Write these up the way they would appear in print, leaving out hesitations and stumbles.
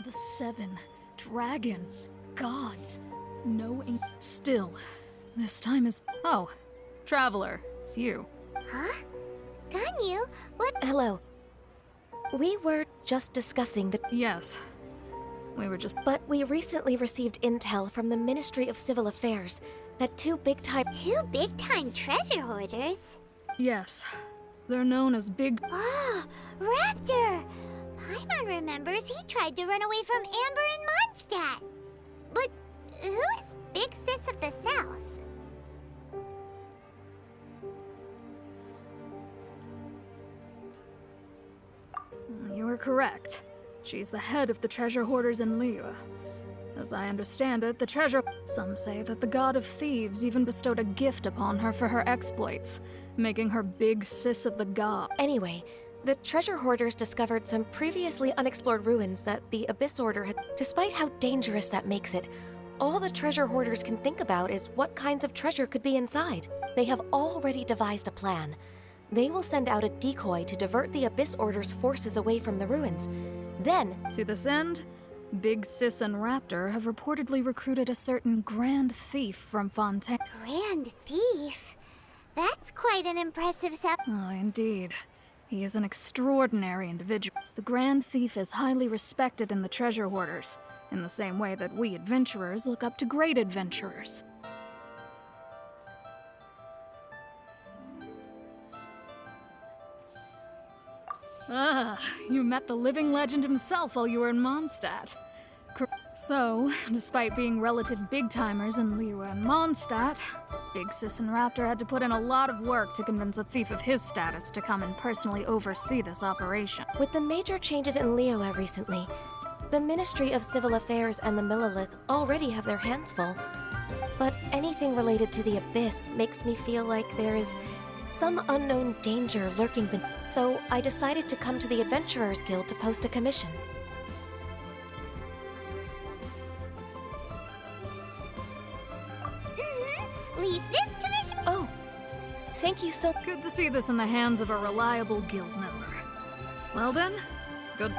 The 7 dragons, gods, no ink. Still, this time is. Oh, traveler, it's you. Huh? Ganyu? What? Hello. We were just discussing the. Yes, we were just. But we recently received intel from the Ministry of Civil Affairs that two big-time treasure hoarders? Yes, they're known as Big. Oh, Raptor! Paimon remembers he tried to run away from Amber and Mondstadt. But who is Big Sis of the South? You are correct. She's the head of the treasure hoarders in Liyue. As I understand it, the treasure. Some say that the god of thieves even bestowed a gift upon her for her exploits, making her Big Sis of the god. Anyway, the treasure hoarders discovered some previously unexplored ruins that the Abyss Order had. Despite how dangerous that makes it, all the treasure hoarders can think about is what kinds of treasure could be inside. They have already devised a plan. They will send out a decoy to divert the Abyss Order's forces away from the ruins. Then, to this end, Big Sis and Raptor have reportedly recruited a certain Grand Thief from Fontaine. Grand Thief? That's quite an impressive Oh, indeed. He is an extraordinary individual. The Grand Thief is highly respected in the treasure hoarders, in the same way that we adventurers look up to great adventurers. Ah, you met the living legend himself while you were in Mondstadt. So, despite being relative big-timers in Liyue and Mondstadt, Big Sis and Raptor had to put in a lot of work to convince a thief of his status to come and personally oversee this operation. with the major changes in Liyue recently, the Ministry of Civil Affairs and the Millelith already have their hands full. But anything related to the Abyss makes me feel like there is some unknown danger lurking so I decided to come to the Adventurers Guild to post a commission. Leave this commission. Oh, thank you so. Good to see this in the hands of a reliable guild member. Well then, good.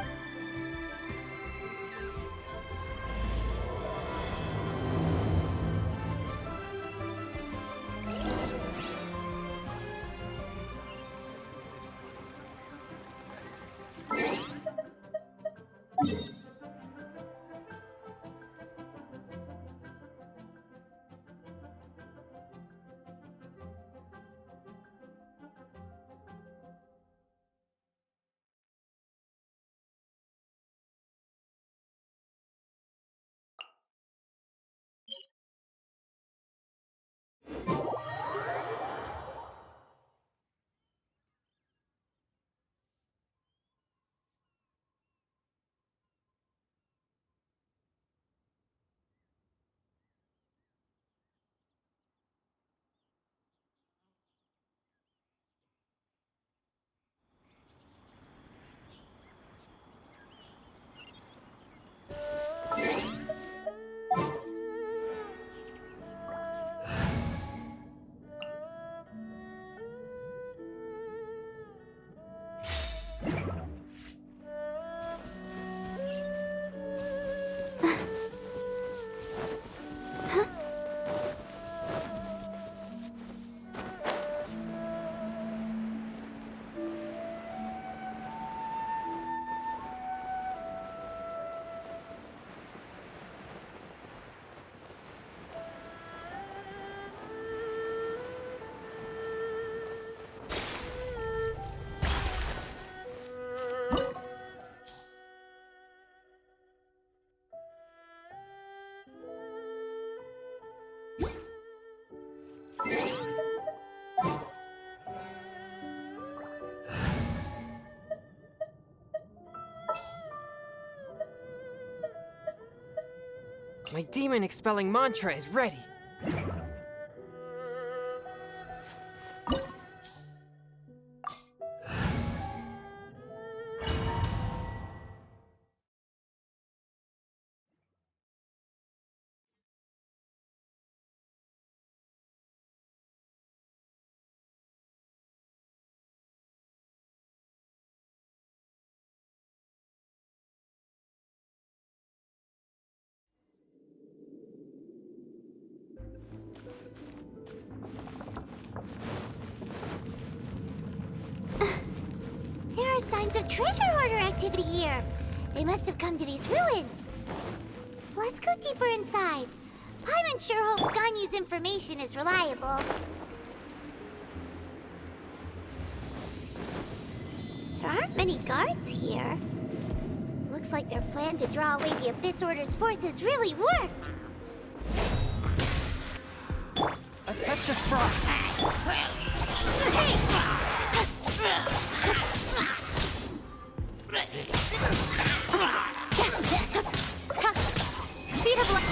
My demon-expelling mantra is ready. More signs of treasure hoarder activity here. They must have come to these ruins. Let's go deeper inside. Paimon sure hopes Ganyu's information is reliable. There aren't many guards here. Looks like their plan to draw away the Abyss Order's forces really worked. A touch of frost. Speed of light.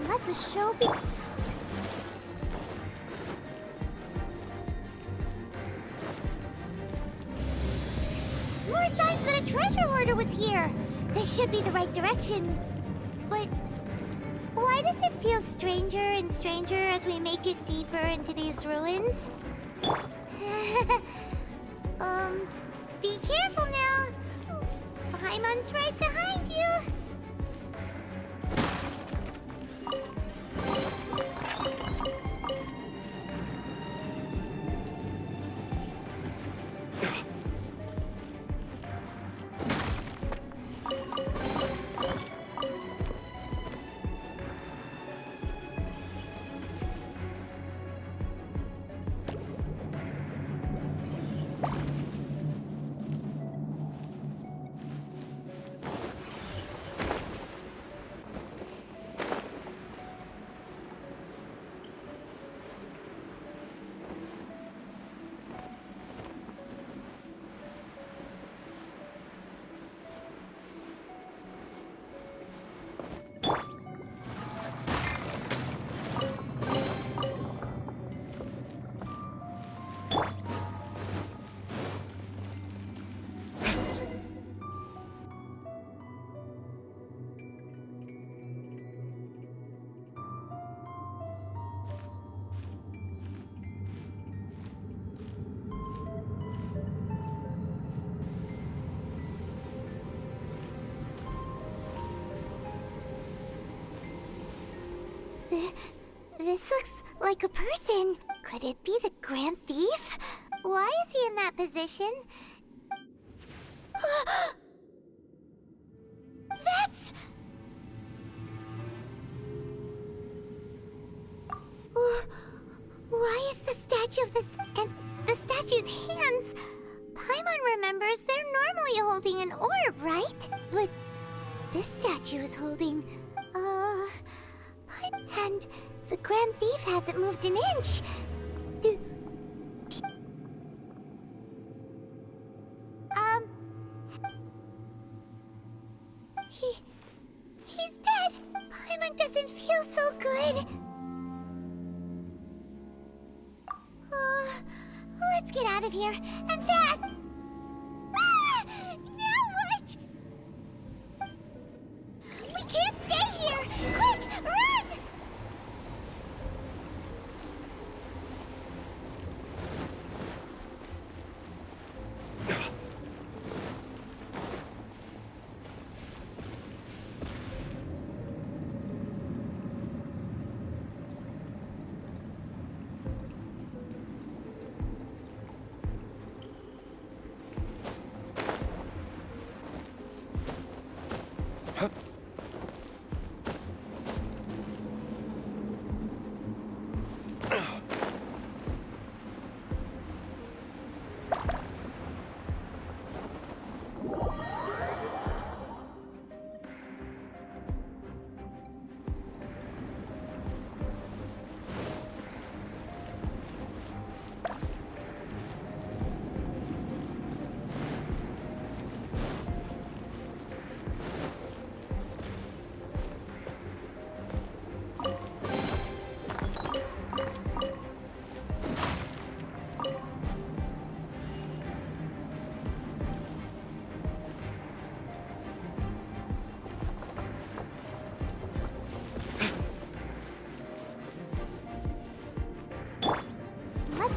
Let the show be. More signs that a treasure hoarder was here. This should be the right direction. But why does it feel stranger and stranger as we make it deeper into these ruins? Be careful now. Paimon's right behind you. This looks like a person. Could it be the Grand Thief? Why is he in that position? That's... Why is the statue of this... and the statue's hands? Paimon remembers they're normally holding an orb, right? But this statue is holding... And the Grand Thief hasn't moved an inch. He's dead. Paimon doesn't feel so good. Let's get out of here, and fast! Now what? We can't stay here! Quick, run!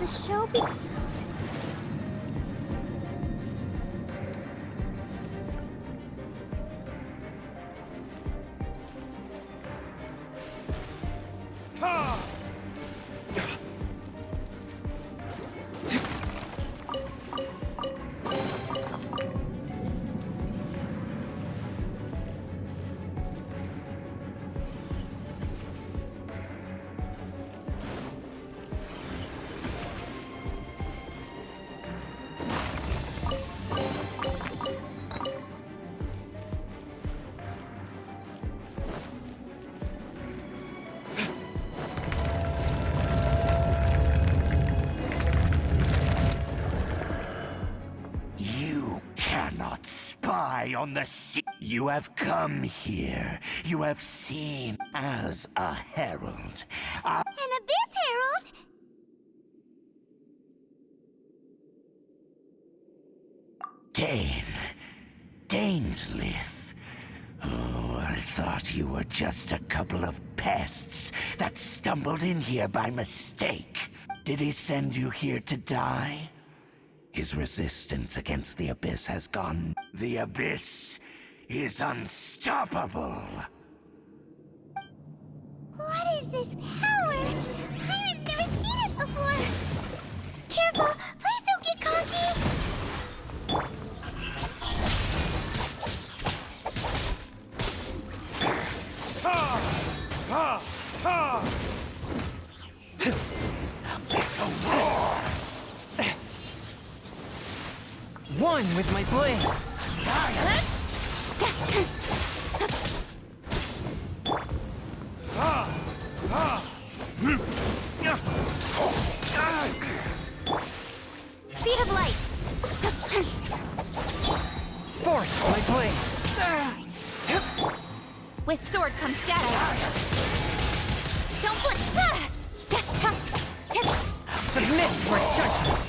show be... On the sea. You have come here. You have seen as a herald. An Abyss Herald? Dainsleif. Oh, I thought you were just a couple of pests that stumbled in here by mistake. Did he send you here to die? His resistance against the Abyss has gone. The Abyss is unstoppable. What is this power? Pirates never seen it before. Careful, please don't get cocky. Abyssal roar! One with my blade. Speed of light. Force my blade. With sword comes shadow. Don't blink. Submit for judgment.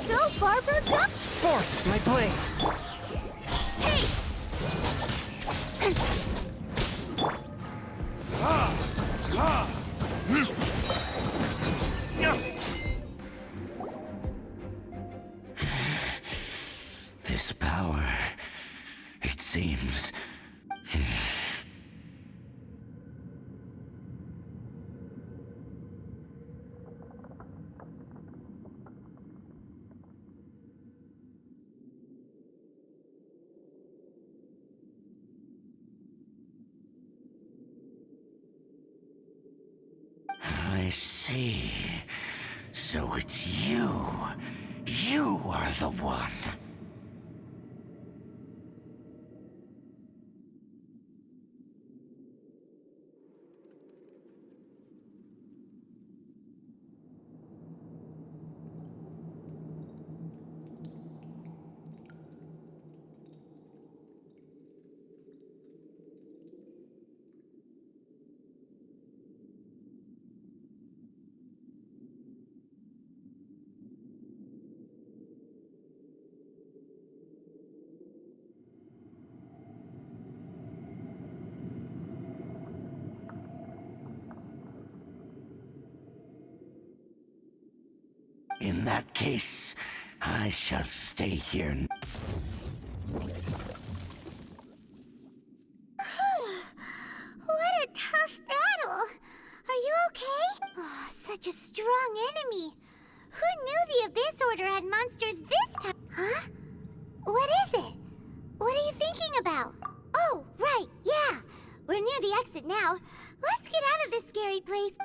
Go, Barbara, go! Force my blade. Hey! This power, it seems. I see. So it's you. You are the one. In that case, I shall stay here. What a tough battle! Are you okay? Oh, such a strong enemy. Who knew the Abyss Order had monsters this powerful? Huh? What is it? What are you thinking about? Oh, right, yeah. We're near the exit now. Let's get out of this scary place.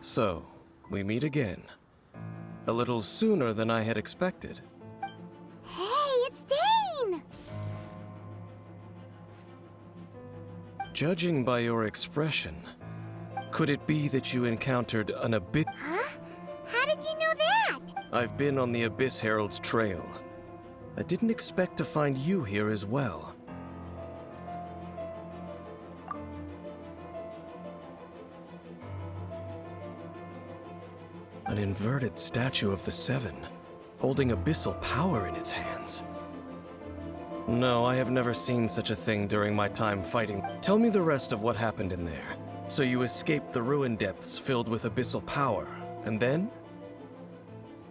So, we meet again. A little sooner than I had expected. Hey, it's Dane! Judging by your expression, could it be that you encountered an abyss? Huh? How did you know that? I've been on the Abyss Herald's trail. I didn't expect to find you here as well. An inverted statue of the Seven, holding abyssal power in its hands. No, I have never seen such a thing during my time fighting. Tell me the rest of what happened in there. So you escaped the ruin depths filled with abyssal power, and then?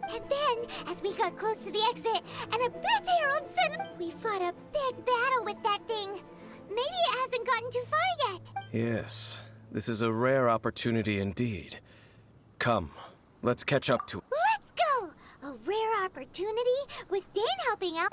And then, as we got close to the exit, an Abyss Herald said we fought a big battle with that thing. Maybe it hasn't gotten too far yet. Yes, this is a rare opportunity indeed. Come, let's catch up to. Let's go! A rare opportunity with Dane helping out.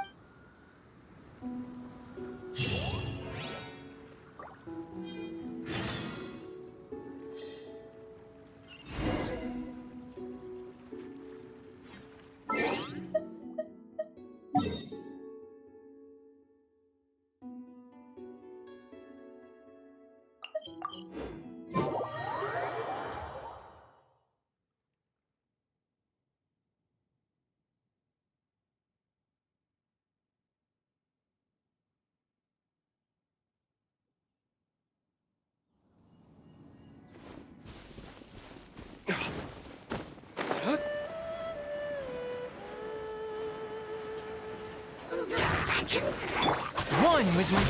One with my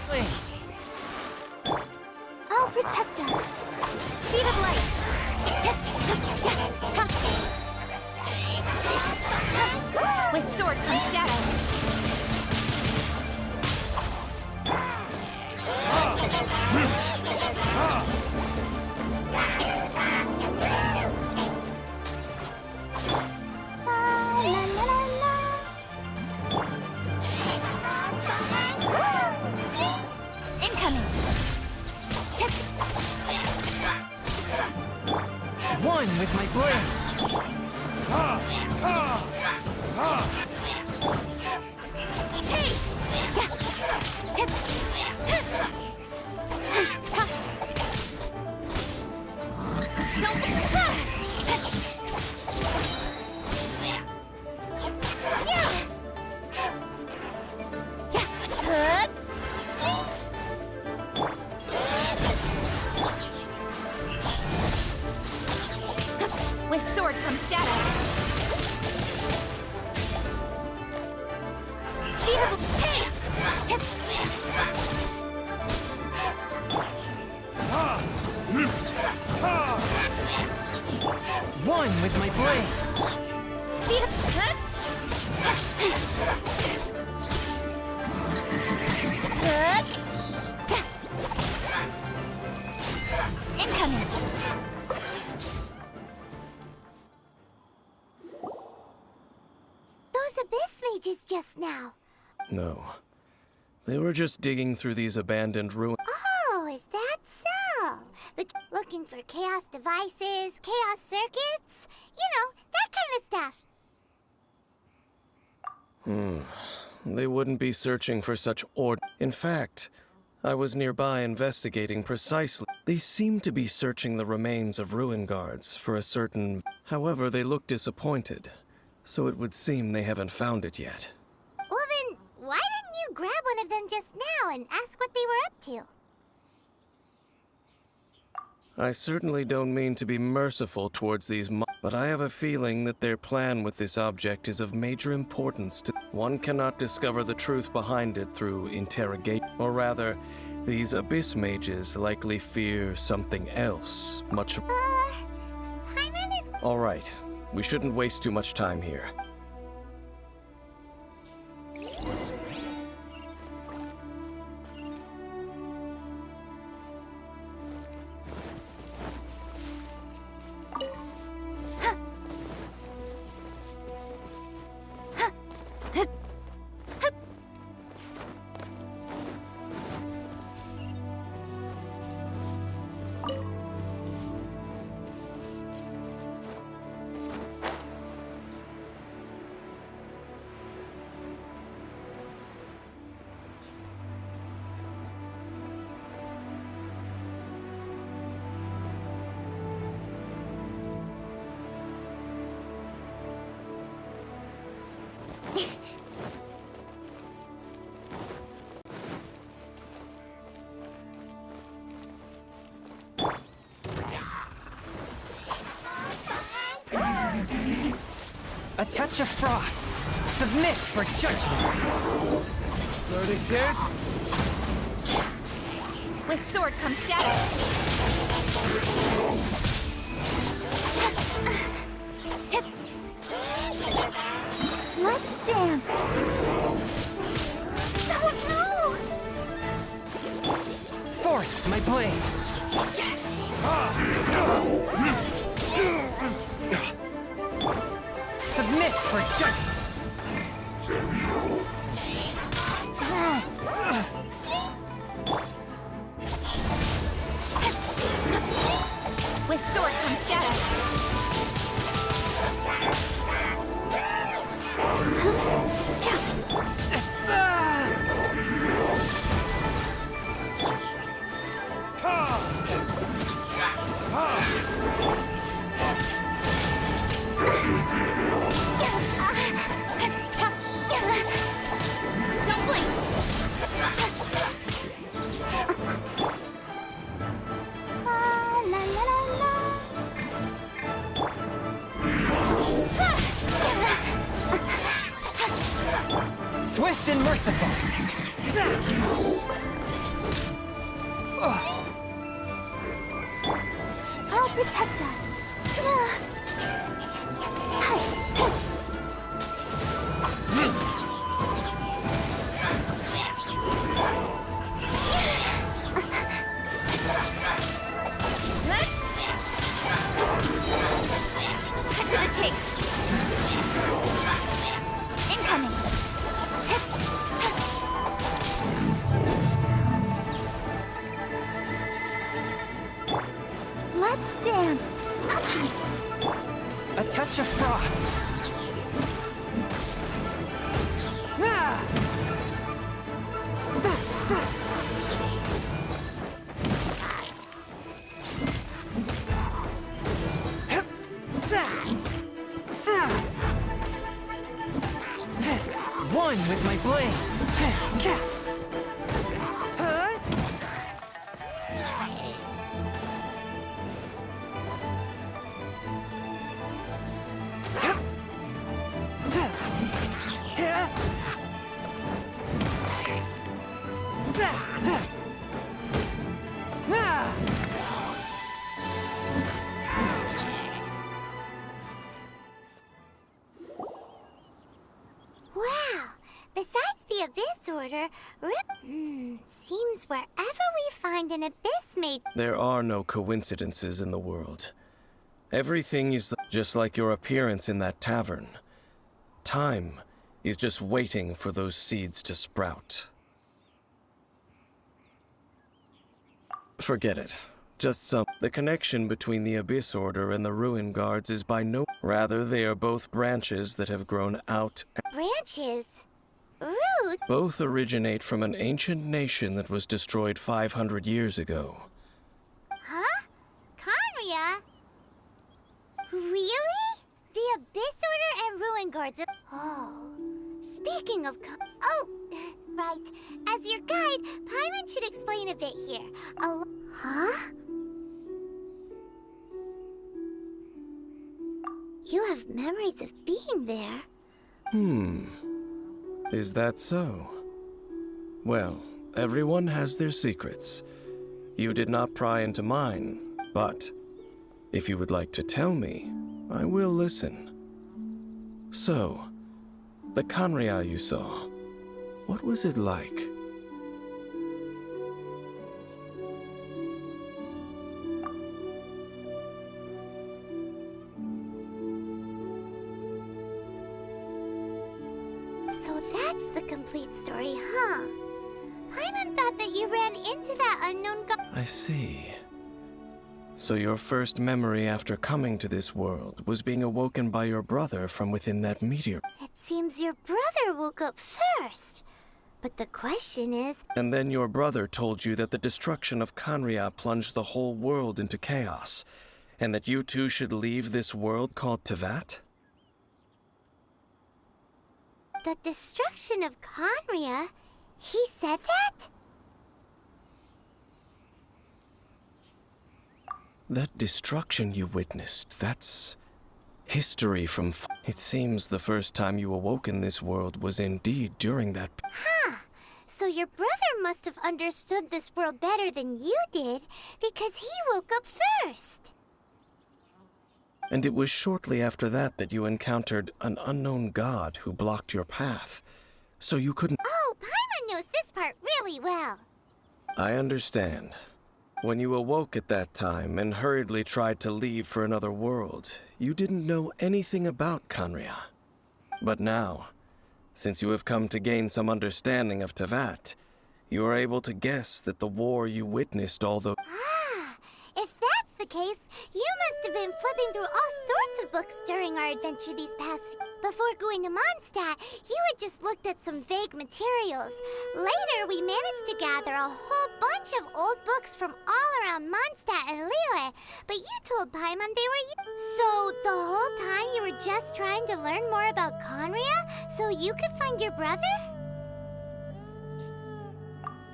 blade. I'll protect us. Speed of light. With sword comes shadow. Incoming. One with my blade. With sword comes shadow. Speed of One with my blade. Speed of incoming. Those abyss mages just now. No. They were just digging through these abandoned ruins. Oh, is that so? But looking for chaos devices, chaos circuits, you know, that kind of stuff. They wouldn't be searching for such In fact, I was nearby investigating precisely. They seemed to be searching the remains of ruin guards for a certain... However, they looked disappointed, so it would seem they haven't found it yet. Well then, why didn't you grab one of them just now and ask what they were up to? I certainly don't mean to be merciful towards these but I have a feeling that their plan with this object is of major importance to... One cannot discover the truth behind it through interrogation. Or rather, these abyss mages likely fear something else, much... Hyman is... All right, we shouldn't waste too much time here. A touch of frost. Submit for judgment. Loading dares. With sword comes shadow. Let's dance. Oh no! Forth, my blade. Submit for judgment. With sword comes shadow. Don't blink. La la la la. Swift and merciful. I'll protect us. Cut to the chase. Incoming. Let's dance. Ouchie. A touch of frost. Ah! One with my blade. Wow. Besides the Abyss Order, seems wherever we find an Abyss Mage. There are no coincidences in the world. Everything is just like your appearance in that tavern. Time is just waiting for those seeds to sprout. Forget it. Just some. The connection between the Abyss Order and the Ruin Guards is by no. Rather, they are both branches that have grown out. Branches? Rude. Both originate from an ancient nation that was destroyed 500 years ago. Huh? Conria? Really? The Abyss Order and Ruin Guards are... Oh. Speaking of Oh! Right. As your guide, Paimon should explain a bit here. Huh? You have memories of being there. Is that so? Well, everyone has their secrets. You did not pry into mine, but if you would like to tell me, I will listen. So, the Conria you saw, what was it like? So that's the complete story, huh? Paimon thought that you ran into that unknown I see. So your first memory after coming to this world was being awoken by your brother from within that meteor. It seems your brother woke up first. But the question is... And then your brother told you that the destruction of Conria plunged the whole world into chaos, and that you two should leave this world called Tevat? The destruction of Conria? He said that? That destruction you witnessed, that's history from It seems the first time you awoke in this world was indeed during that. Huh. So your brother must have understood this world better than you did, because he woke up first. And it was shortly after that that you encountered an unknown god who blocked your path. So you couldn't. Oh, Paimon knows this part really well. I understand. When you awoke at that time and hurriedly tried to leave for another world, you didn't know anything about Conria. But now, since you have come to gain some understanding of Tevat, you are able to guess that the war you witnessed, although. Ah, if that's the case, you must have been flipping through all sorts of books during our adventure these past. Before going to Mondstadt, you had just looked at some vague materials. Later, we managed to gather a whole bunch of old books from all around Mondstadt and Liyue, but you told Paimon they were So, the whole time you were just trying to learn more about Conria, so you could find your brother?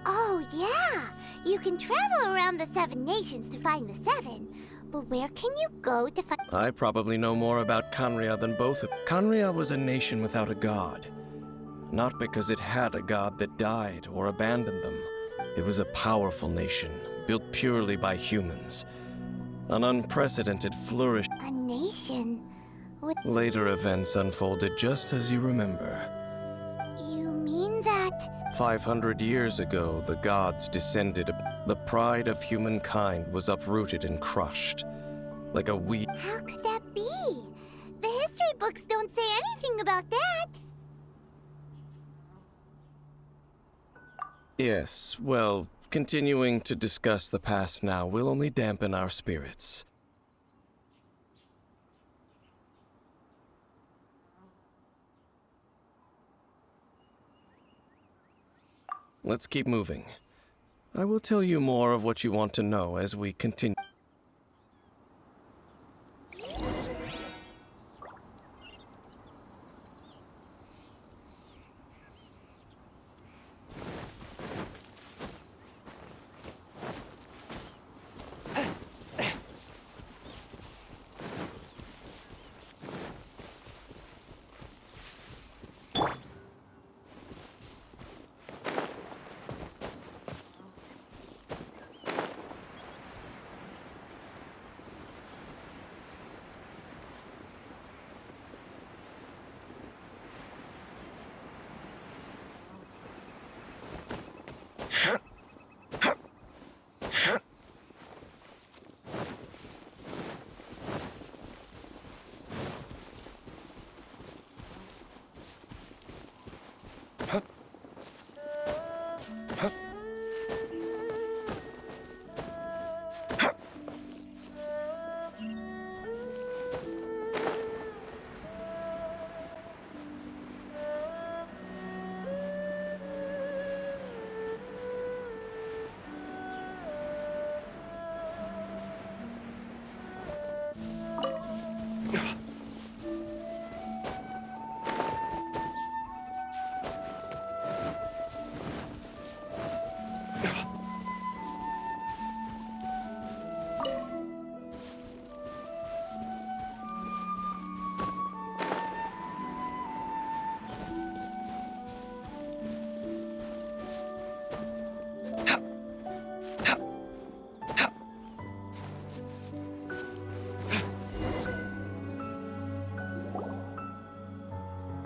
Oh, yeah! You can travel around the 7 nations to find the 7. But where can you go to find... I probably know more about Conria than both of. Conria was a nation without a god. Not because it had a god that died or abandoned them. It was a powerful nation, built purely by humans. An unprecedented flourish. A nation? With... Later events unfolded just as you remember. You mean that... 500 years ago, the gods descended. The pride of humankind was uprooted and crushed. Like a weed. How could that be? The history books don't say anything about that. Yes, well, continuing to discuss the past now will only dampen our spirits. Let's keep moving. I will tell you more of what you want to know as we continue.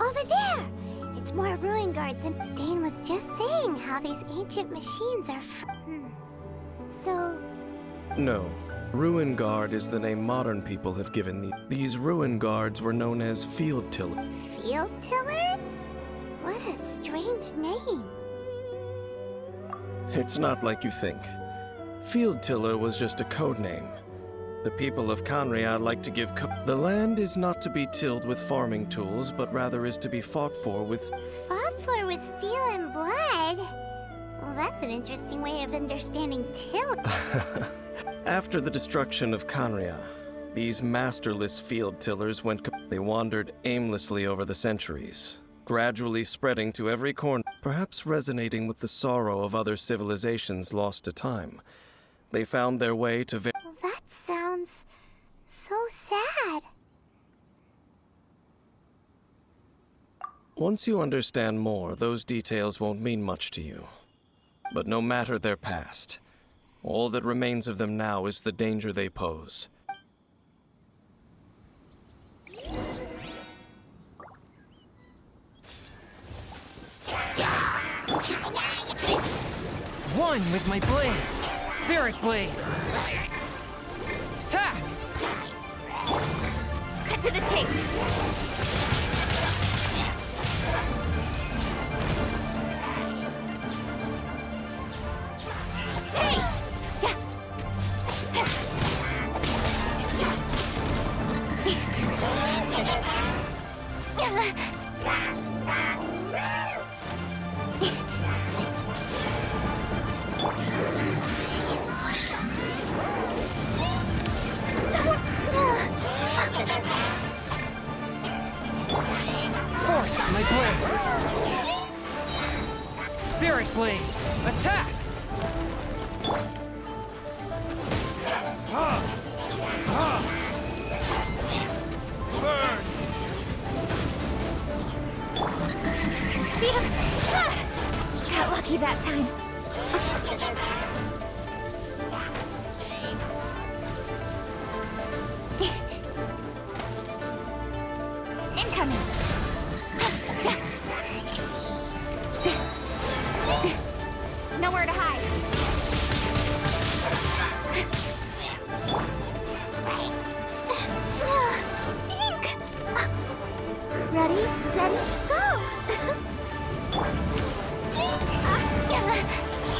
Over there! It's more ruin guards, and Dane was just saying how these ancient machines are So... No. Ruin Guard is the name modern people have given these ruin guards were known as field tillers. Field tillers? What a strange name. It's not like you think. Field tiller was just a code name. The people of Conria like to give the land is not to be tilled with farming tools, but rather is to be fought for with... Fought for with steel and blood? Well, that's an interesting way of understanding till. After the destruction of Conria, these masterless field tillers went... They wandered aimlessly over the centuries, gradually spreading to every corner, perhaps resonating with the sorrow of other civilizations lost to time. They found their way to Well, that sounds so sad. Once you understand more, those details won't mean much to you. But no matter their past, all that remains of them now is the danger they pose. One with my blade. Spirit blade. Attack! Cut to the chase. Fourth, my blade. Spirit blade. Attack! Burn! Speed up. Got lucky that time. Incoming. Nowhere to hide. Ink. Ready, steady, go.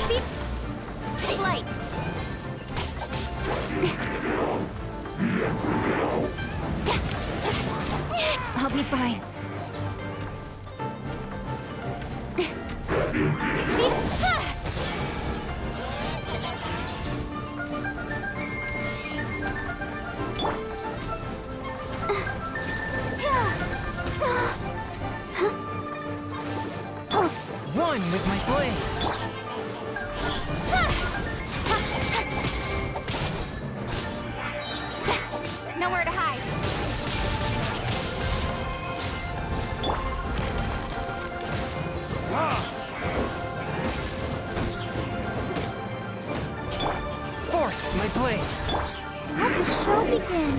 Speed. Flight. I'll be fine. Speed. One with my blade. Nowhere to hide. Fourth, my blade. Let the show begin.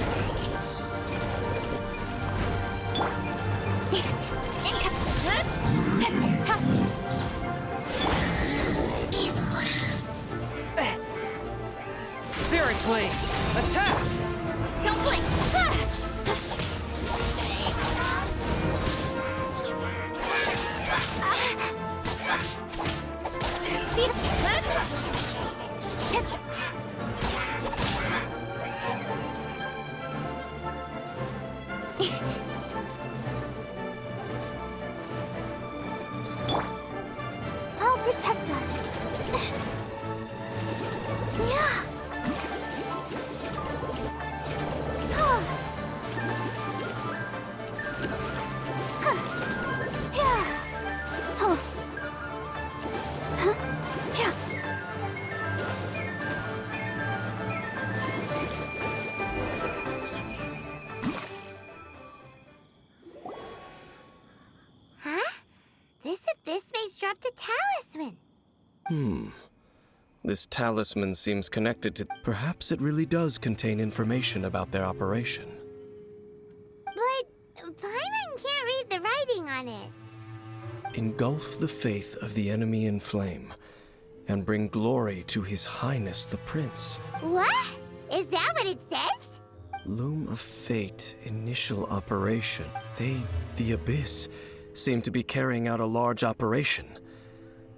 Spirit blade. Attack! Don't blink. Speed I'll protect us. Yeah. This abyss maze dropped a talisman. This talisman seems connected to... Perhaps it really does contain information about their operation. But Paimon can't read the writing on it. Engulf the faith of the enemy in flame, and bring glory to His Highness the Prince. What? Is that what it says? Loom of Fate, initial operation. They, the Abyss, seem to be carrying out a large operation.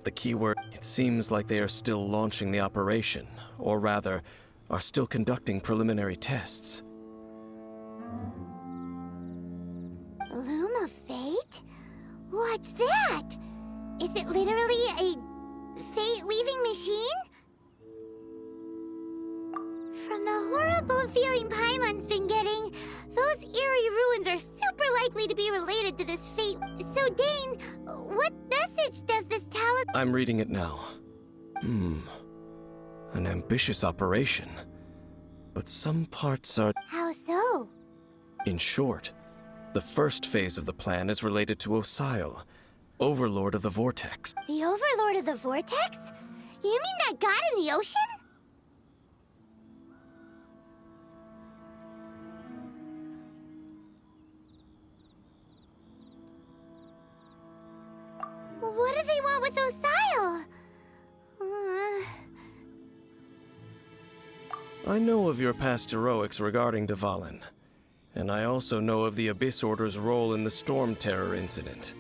The keyword, it seems like they are still launching the operation, or rather, are still conducting preliminary tests. Loom of Fate? What's that? Is it literally a fate-weaving machine? From the horrible feeling Paimon's been getting, those eerie ruins are super likely to be related to this fate. So, Dane, what message does this talisman... I'm reading it now. An ambitious operation. But some parts are... How so? In short, the first phase of the plan is related to Osile, Overlord of the Vortex. The Overlord of the Vortex? You mean that god in the ocean? What do they want with Osile? I know of your past heroics regarding Dvalin, and I also know of the Abyss Order's role in the Storm Terror incident.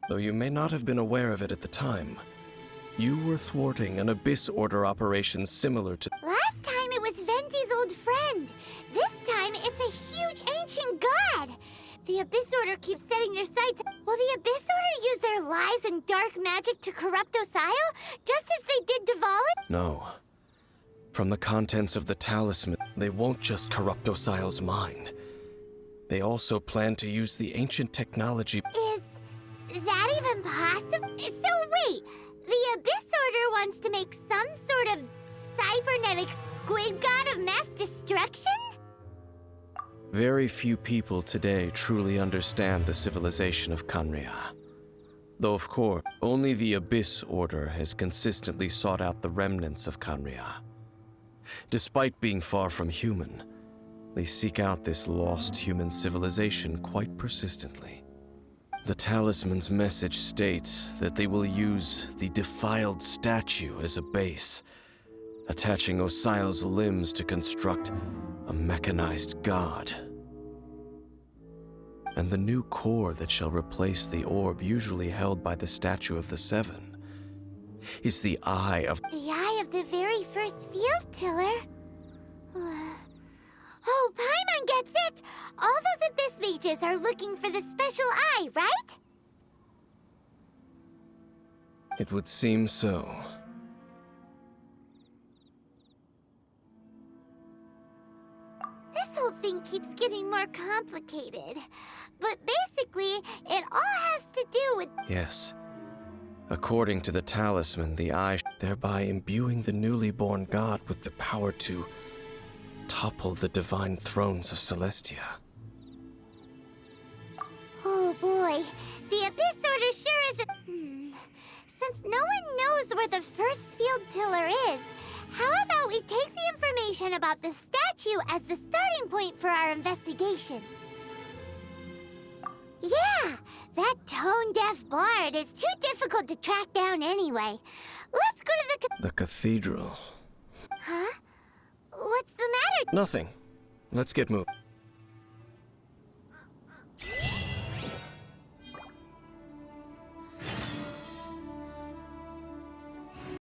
Though you may not have been aware of it at the time, you were thwarting an Abyss Order operation similar to... Last time it was Venti's old friend. This time it's a huge ancient god. The Abyss Order keeps setting their sights. Will the Abyss Order use their lies and dark magic to corrupt Osile, just as they did Dvalin? No. From the contents of the talisman, they won't just corrupt Osile's mind. They also plan to use the ancient technology... Is that even possible? So wait, the Abyss Order wants to make some sort of cybernetic squid god of mass destruction? Very few people today truly understand the civilization of Khaenri'ah. Though of course, only the Abyss Order has consistently sought out the remnants of Khaenri'ah. Despite being far from human, they seek out this lost human civilization quite persistently. The talisman's message states that they will use the defiled statue as a base, attaching Osile's limbs to construct a mechanized god. And the new core that shall replace the orb usually held by the Statue of the Seven is the Eye of... The eye of the very first field tiller? Oh, Paimon gets it! All those Abyss mages are looking for the special eye, right? It would seem so. This whole thing keeps getting more complicated. But basically, it all has to do with... Yes. According to the talisman, the eye, thereby imbuing the newly born god with the power to topple the divine thrones of Celestia. Oh boy, the Abyss Order sure isn't... Since no one knows where the first field tiller is, how about we take the information about the statue as the starting point for our investigation? Yeah, that tone-deaf bard is too difficult to track down anyway. Let's go to The cathedral. Huh? What's the matter? Nothing. Let's get moving.